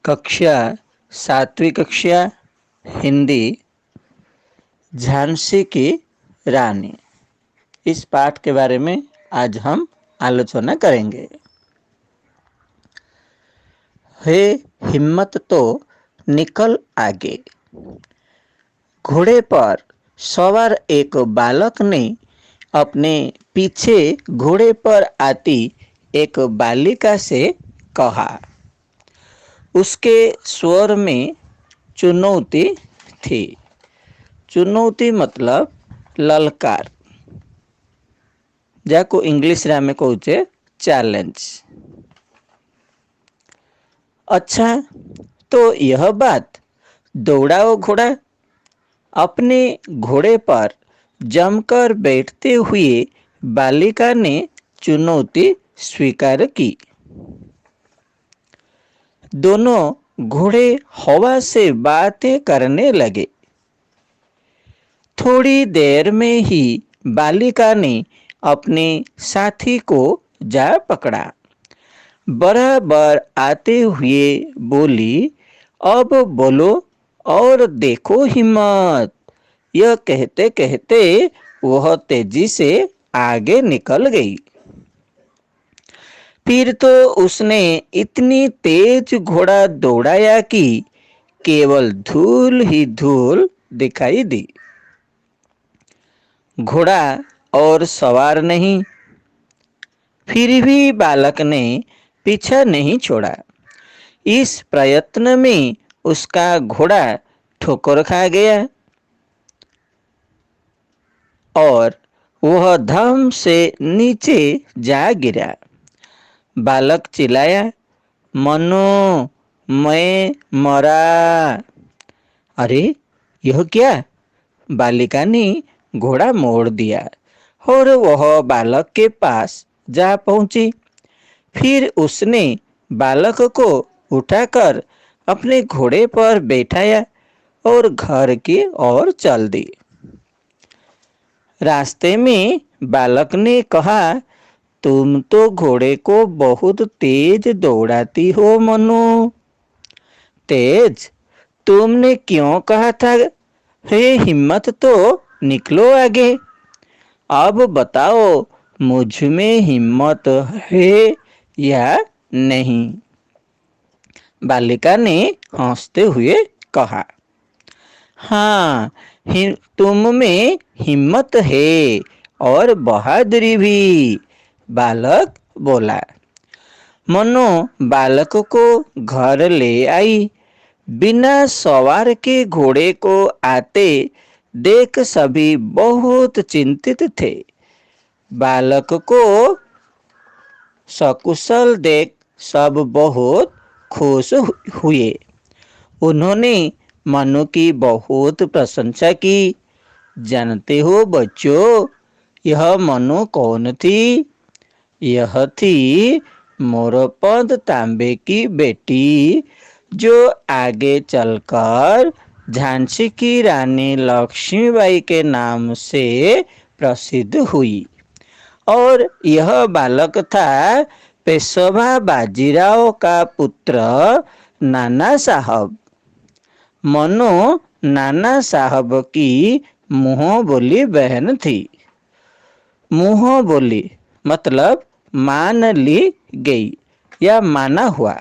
कक्षा 7वीं कक्षा हिंदी झांसी की रानी। इस पाठ के बारे में आज हम आलोचना करेंगे। हे हिम्मत तो निकल आगे। घोड़े पर सवार एक बालक ने अपने पीछे घोड़े पर आती एक बालिका से कहा। उसके स्वर में चुनौती थी। चुनौती मतलब ललकार, जाको इंग्लिश रे आमे कहूचे चैलेंज। अच्छा, तो यह बात, दौड़ाओ घोड़ा। अपने घोड़े पर जमकर बैठते हुए बालिका ने चुनौती स्वीकार की। दोनों घोड़े हवा से बातें करने लगे। थोड़ी देर में ही बालिका ने अपने साथी को जा पकड़ा। बराबर आते हुए बोली, अब बोलो और देखो हिम्मत। यह कहते कहते वह तेजी से आगे निकल गई। फिर तो उसने इतनी तेज घोड़ा दौड़ाया कि केवल धूल ही धूल दिखाई दी। घोड़ा और सवार नहीं। फिर भी बालक ने पीछा नहीं छोड़ा। इस प्रयत्न में उसका घोड़ा ठोकर खा गया और वह धम से नीचे जा गिरा। बालक चिल्लाया, मनु, मैं मरा। अरे यह क्या? बालिका ने घोड़ा मोड़ दिया और वह बालक के पास जा पहुंची। फिर उसने बालक को उठाकर अपने घोड़े पर बैठाया और घर की ओर चल दी। रास्ते में बालक ने कहा, तुम तो घोड़े को बहुत तेज दौड़ाती हो मनु। तेज? तुमने क्यों कहा था? हे हिम्मत तो निकलो आगे। अब बताओ, मुझ में हिम्मत है या नहीं? बालिका ने हंसते हुए कहा, हाँ, तुम में हिम्मत है और बहादुरी भी। बालक बोला। मनु बालक को घर ले आई। बिना सवार के घोड़े को आते देख सभी बहुत चिंतित थे। बालक को सकुशल देख सब बहुत खुश हुए। उन्होंने मनु की बहुत प्रशंसा की। जानते हो बच्चों, यह मनु कौन थी? यह थी मोरपंत तांबे की बेटी, जो आगे चलकर झांसी की रानी लक्ष्मीबाई के नाम से प्रसिद्ध हुई। और यह बालक था पेशवा बाजीराव का पुत्र नाना साहब। मनु नाना साहब की मुंह बोली बहन थी। मुंह बोली मतलब मान ली गई या माना हुआ।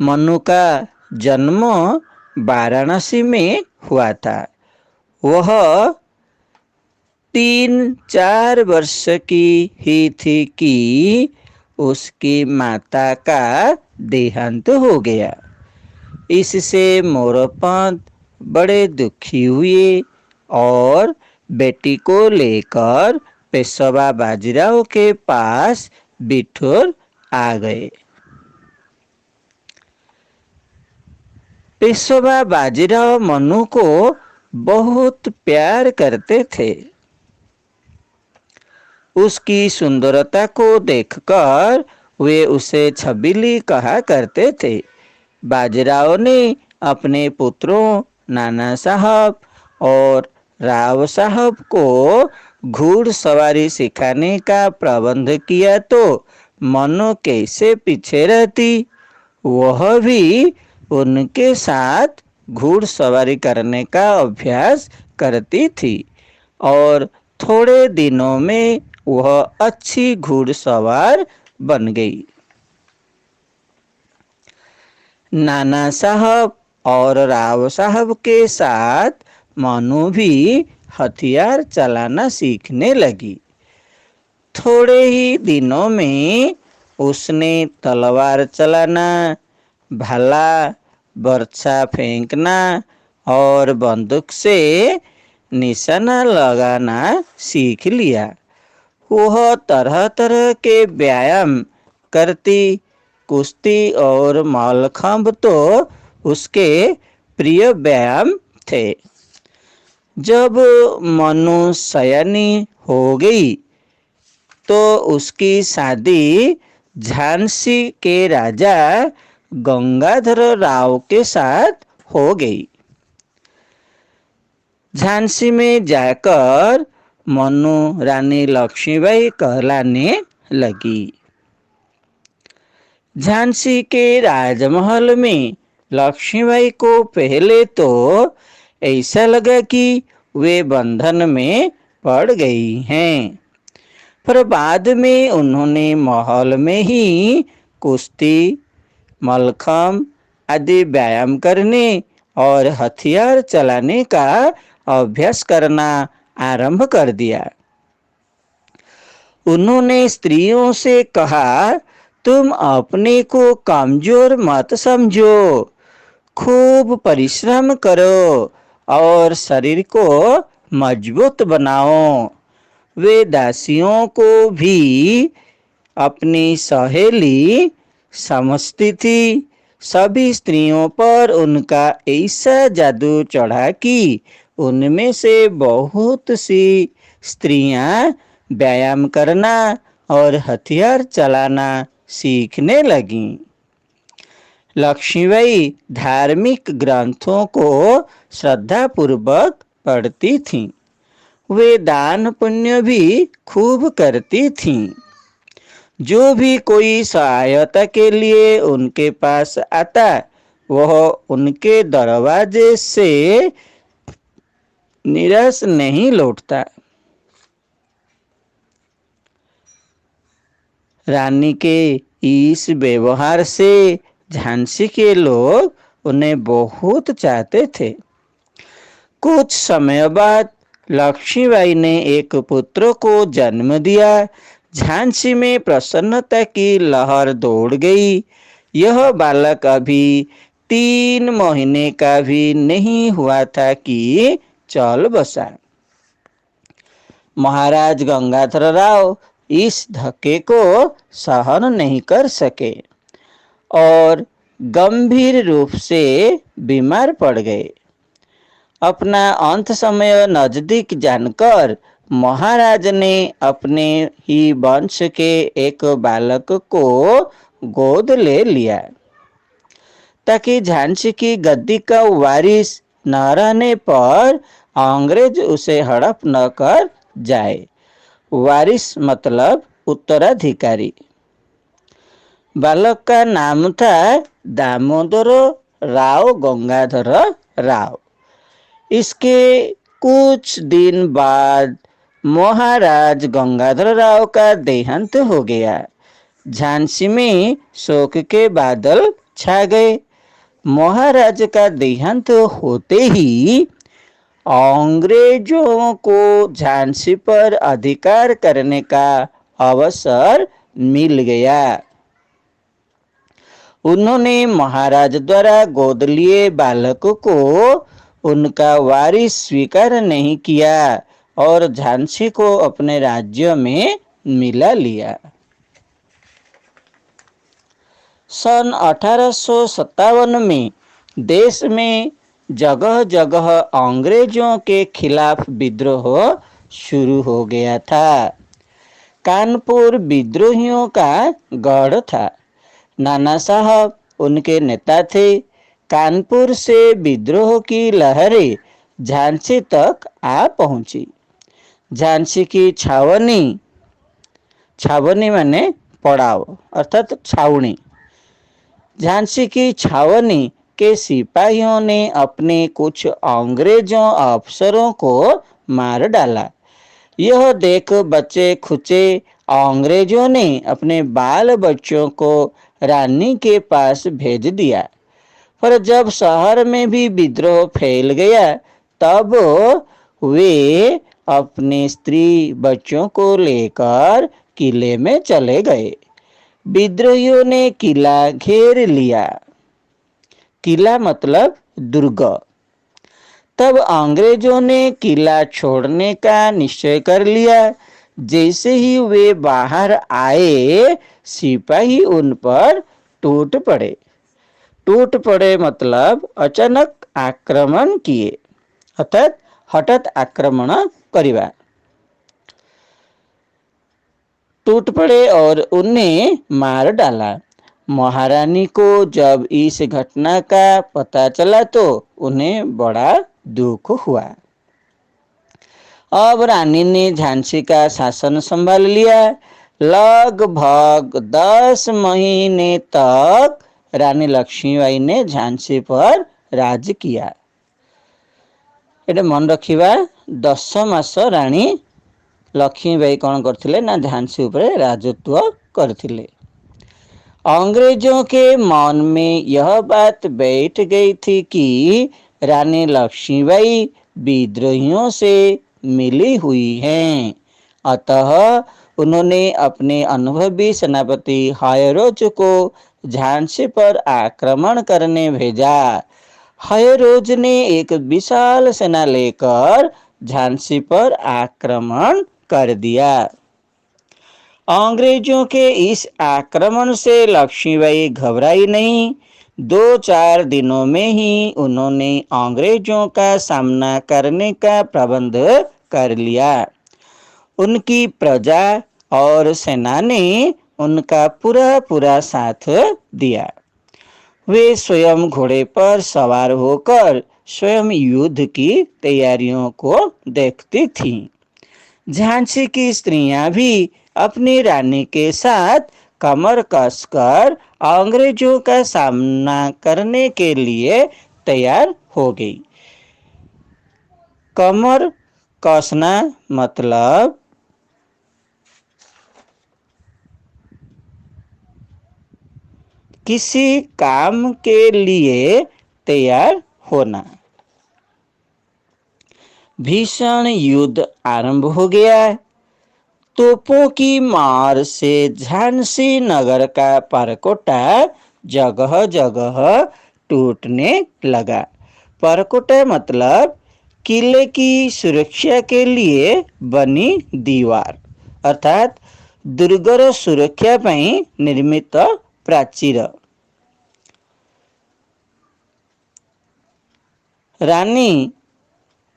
मनु का जन्म वाराणसी में हुआ था। वह 3-4 वर्ष की ही थी कि उसकी माता का देहांत हो गया। इससे मोरपंत बड़े दुखी हुए और बेटी को लेकर पेशवा बाजीराव के पास बिठूर आ गए। पेशवा बाजीराव मनु को बहुत प्यार करते थे। उसकी सुंदरता को देखकर वे उसे छबीली कहा करते थे। बाजीराव ने अपने पुत्रों नाना साहब और राव साहब को घुड़सवारी सिखाने का प्रबंध किया तो मनु कैसे पीछे रहती। वह भी उनके साथ घुड़सवारी करने का अभ्यास करती थी और थोड़े दिनों में वह अच्छी घुड़सवार बन गई। नाना साहब और राव साहब के साथ मनु भी हथियार चलाना सीखने लगी। थोड़े ही दिनों में उसने तलवार चलाना, भाला, बर्छा फेंकना और बंदूक से निशाना लगाना सीख लिया। वह तरह तरह के व्यायाम करती। कुश्ती और मल्लखंभ तो उसके प्रिय व्यायाम थे। जब मनु सयानी हो गई तो उसकी शादी झांसी के राजा गंगाधर राव के साथ हो गई। झांसी में जाकर मनु रानी लक्ष्मीबाई कहलाने लगी। झांसी के राजमहल में लक्ष्मीबाई को पहले तो ऐसा लगा कि वे बंधन में पड़ गई हैं, पर बाद में उन्होंने महल में ही कुश्ती, मल्लखंभ आदि व्यायाम करने और हथियार चलाने का अभ्यास करना आरंभ कर दिया। उन्होंने स्त्रियों से कहा, तुम अपने को कमजोर मत समझो, खूब परिश्रम करो और शरीर को मजबूत बनाओ। वे दासियों को भी अपनी सहेली समझती थी। सभी स्त्रियों पर उनका ऐसा जादू चढ़ा कि उनमें से बहुत सी स्त्रियां व्यायाम करना और हथियार चलाना सीखने लगीं। लक्ष्मीबाई धार्मिक ग्रंथों को श्रद्धापूर्वक पढ़ती थीं। वे दान पुण्य भी खूब करती थीं। जो भी कोई सहायता के लिए उनके पास आता, वह उनके दरवाजे से निराश नहीं लौटता। रानी के इस व्यवहार से झांसी के लोग उन्हें बहुत चाहते थे। कुछ समय बाद लक्ष्मीबाई ने एक पुत्र को जन्म दिया। झांसी में प्रसन्नता की लहर दौड़ गई। यह बालक अभी 3 महीने का भी नहीं हुआ था कि चल बसा। महाराज गंगाधर राव इस धक्के को सहन नहीं कर सके और गंभीर रूप से बीमार पड़ गए। अपना अंत समय नजदीक जानकर महाराज ने अपने ही वंश के एक बालक को गोद ले लिया, ताकि झांसी की गद्दी का वारिस न रहने पर अंग्रेज उसे हड़प न कर जाए। वारिस मतलब उत्तराधिकारी। बालक का नाम था दामोदर राव गंगाधर राव। इसके कुछ दिन बाद महाराज गंगाधर राव का देहांत हो गया। झांसी में शोक के बादल छा गए। महाराज का देहांत होते ही अंग्रेजों को झांसी पर अधिकार करने का अवसर मिल गया। उन्होंने महाराज द्वारा गोद लिए बालक को उनका वारिस स्वीकार नहीं किया और झांसी को अपने राज्य में मिला लिया। सन 1857 में देश में जगह जगह अंग्रेजों के खिलाफ विद्रोह शुरू हो गया था। कानपुर विद्रोहियों का गढ़ था। नाना साहब उनके नेता थे। कानपुर से विद्रोह की लहरें झांसी तक आ पहुंची। झांसी की छावनी माने पड़ाव अर्थात छावनी। झांसी की छावनी के सिपाहियों ने अपने कुछ अंग्रेजों अफसरों को मार डाला। यह देख बच्चे खुचे अंग्रेजों ने अपने बाल बच्चों को रानी के पास भेज दिया। पर जब शहर में भी विद्रोह फैल गया तब वे अपने स्त्री बच्चों को लेकर किले में चले गए। विद्रोहियों ने किला घेर लिया। किला मतलब दुर्ग। तब अंग्रेजों ने किला छोड़ने का निश्चय कर लिया। जैसे ही वे बाहर आए सिपाही उन पर टूट पड़े। टूट पड़े मतलब अचानक आक्रमण किए अर्थात हठात आक्रमण करिवा। टूट पड़े और उन्हें मार डाला। महारानी को जब इस घटना का पता चला तो उन्हें बड़ा दुख हुआ। अब रानी ने झांसी का शासन संभाल लिया। लगभग 10 महीने तक रानी लक्ष्मीबाई ने झांसी पर राज किया। एटा मन रखिबा 10 मास रानी लक्ष्मीबाई कौन करथिले ना झांसी उपरे राजत्व करथिले। अंग्रेजों के मन में यह बात बैठ गई थी कि रानी लक्ष्मीबाई विद्रोहियों से मिली हुई हैं। अतः उन्होंने अपने अनुभवी सेनापति हायरोज को झांसी पर आक्रमण करने भेजा। हायरोज ने एक विशाल सेना लेकर झांसी पर आक्रमण कर दिया। अंग्रेजों के इस आक्रमण से लक्ष्मीबाई घबराई नहीं। 2-4 दिनों में ही उन्होंने अंग्रेजों का सामना करने का प्रबंध कर लिया। उनकी प्रजा और सेना ने उनका पूरा पूरा साथ दिया। वे स्वयं घोड़े पर सवार होकर स्वयं युद्ध की तैयारियों को देखती थीं। झांसी की स्त्रियां भी अपनी रानी के साथ कमर कसकर अंग्रेजों का सामना करने के लिए तैयार हो गई। कमर कसना मतलब किसी काम के लिए तैयार होना। भीषण युद्ध आरंभ हो गया। तोपों की मार से झांसी नगर का परकोटा जगह जगह टूटने लगा। परकोटा मतलब किले की सुरक्षा के लिए बनी दीवार अर्थात दुर्गर सुरक्षा ପାଇଁ निर्मित प्राचीर। रानी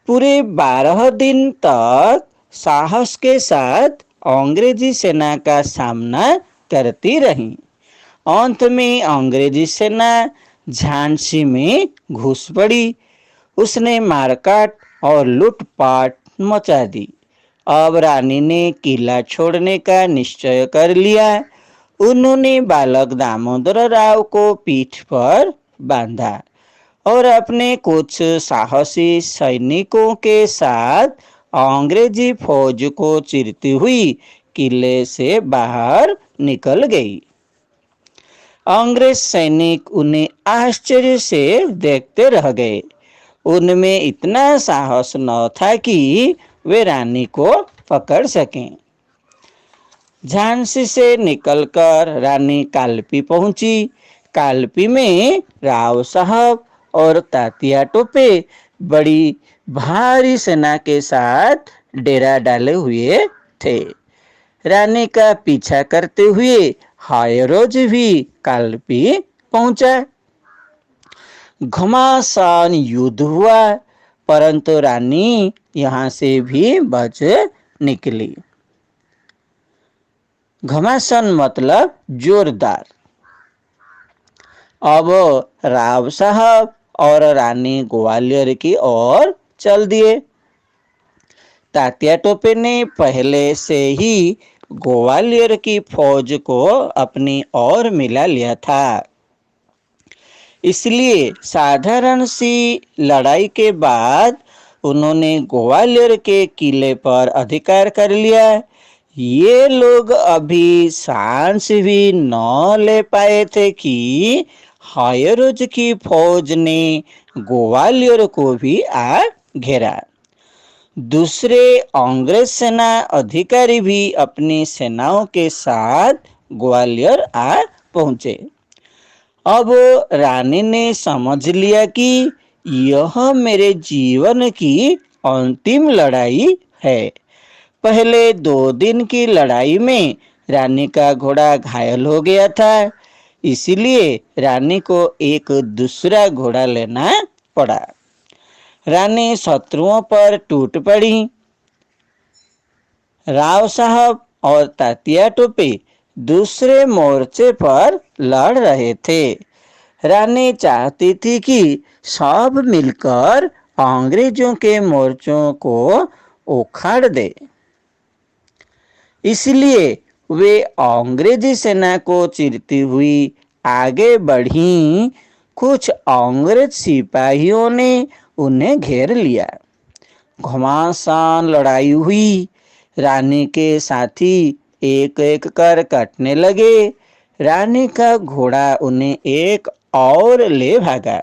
पूरे 12 दिन तक साहस के साथ अंग्रेजी सेना का सामना करती रही। अंत में अंग्रेजी सेना झांसी में घुस पड़ी। उसने मारकाट और लूटपाट मचा दी। अब रानी ने किला छोड़ने का निश्चय कर लिया। उन्होंने बालक दामोदर राव को पीठ पर बांधा और अपने कुछ साहसी सैनिकों के साथ अंग्रेजी फौज को चीरती हुई किले से बाहर निकल गई। अंग्रेज सैनिक उन्हें आश्चर्य से देखते रह गए। उनमें इतना साहस न था कि वे रानी को पकड़ सकें। झांसी से निकलकर रानी कालपी पहुंची। कालपी में राव साहब और तात्या टोपे बड़ी भारी सेना के साथ डेरा डाले हुए थे। रानी का पीछा करते हुए हायरोज भी कालपी पहुंचा। घमासान युद्ध हुआ परंतु रानी यहां से भी बच निकली। घमासान मतलब जोरदार। अब राव साहब और रानी ग्वालियर की ओर चल दिए। तात्या टोपे ने पहले से ही ग्वालियर की फौज को अपनी ओर मिला लिया था। इसलिए साधारण सी लड़ाई के बाद उन्होंने ग्वालियर के किले पर अधिकार कर लिया। ये लोग अभी सांस भी न ले पाए थे कि हायरोज की फौज ने ग्वालियर को भी आ घेरा। दूसरे अंग्रेज सेना अधिकारी भी अपनी सेनाओं के साथ ग्वालियर आ पहुंचे। अब रानी ने समझ लिया कि यह मेरे जीवन की अंतिम लड़ाई है। पहले 2 दिन की लड़ाई में रानी का घोड़ा घायल हो गया था, इसीलिए रानी को एक दूसरा घोड़ा लेना पड़ा। रानी शत्रुओं पर टूट पड़ी। राव साहब और तात्या टोपे दूसरे मोर्चे पर लड़ रहे थे। रानी चाहती थी कि सब मिलकर अंग्रेजों के मोर्चों को उखाड़ दे, इसलिए वे अंग्रेजी सेना को चीरती हुई आगे बढ़ी। कुछ अंग्रेज सिपाहियों ने उन्हें घेर लिया। घमासान लड़ाई हुई। रानी के साथी एक एक कर कटने लगे। रानी का घोड़ा उन्हें एक और ले भागा।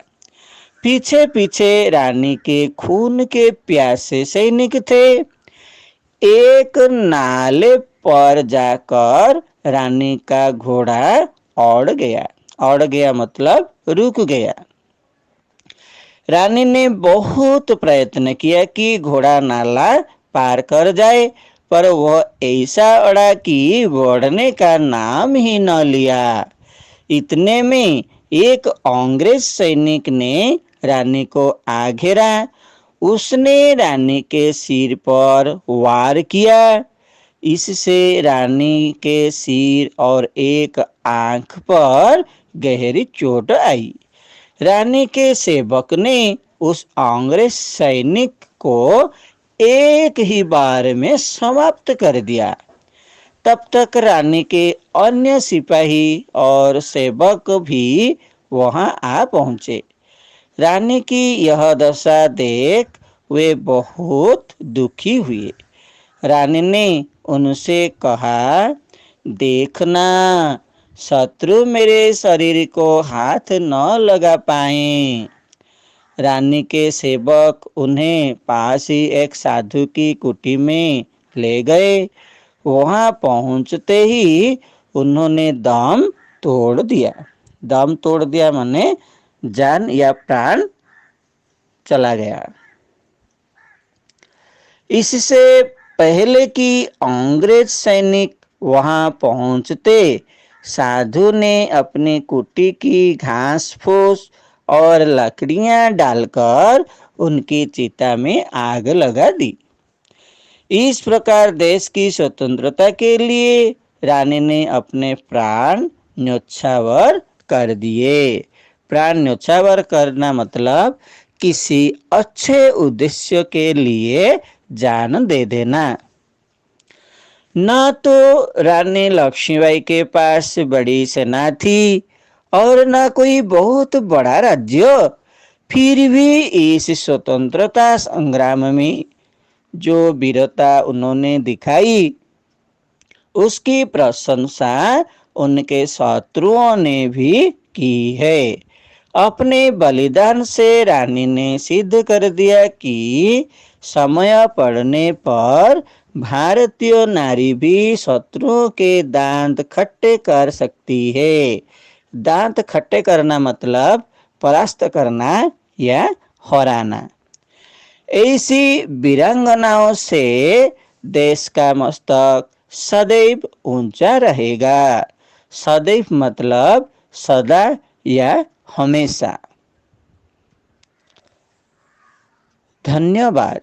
पीछे पीछे रानी के खून के प्यासे सैनिक थे। एक नाले पर जाकर रानी का घोड़ा अड़ गया। अड़ गया मतलब रुक गया। रानी ने बहुत प्रयत्न किया कि घोड़ा नाला पार कर जाए, पर वह ऐसा अड़ा कि बढ़ने का नाम ही न लिया। इतने में एक अंग्रेज सैनिक ने रानी को आ घेरा। उसने रानी के सिर पर वार किया। इससे रानी के सिर और एक आंख पर गहरी चोट आई। रानी के सेवक ने उस अंग्रेज सैनिक को एक ही बार में समाप्त कर दिया। तब तक रानी के अन्य सिपाही और सेवक भी वहां आ पहुंचे। रानी की यह दशा देख वे बहुत दुखी हुए। रानी ने उनसे कहा, देखना, शत्रु मेरे शरीर को हाथ न लगा पाए। रानी के सेवक उन्हें पास ही एक साधु की कुटी में ले गए। वहां पहुंचते ही उन्होंने दम तोड़ दिया। दम तोड़ दिया माने जान या प्राण चला गया। इससे पहले कि अंग्रेज सैनिक वहां पहुंचते, साधु ने अपनी कुटी की घास फूस और लकड़ियां डालकर उनकी चिता में आग लगा दी। इस प्रकार देश की स्वतंत्रता के लिए रानी ने अपने प्राण न्योछावर कर दिए। प्राण न्योछावर करना मतलब किसी अच्छे उद्देश्य के लिए जान दे देना। न तो रानी लक्ष्मीबाई के पास बड़ी सेना थी और न कोई बहुत बड़ा राज्य। फिर भी इस स्वतंत्रता संग्राम में जो वीरता उन्होंने दिखाई, उसकी प्रशंसा उनके शत्रुओं ने भी की है। अपने बलिदान से रानी ने सिद्ध कर दिया कि समय पड़ने पर भारतीय नारी भी शत्रुओं के दांत खट्टे कर सकती है। दांत खट्टे करना मतलब परास्त करना या हराना। ऐसी वीरांगनाओं से देश का मस्तक सदैव ऊंचा रहेगा। सदैव मतलब सदा या हमेशा। धन्यवाद।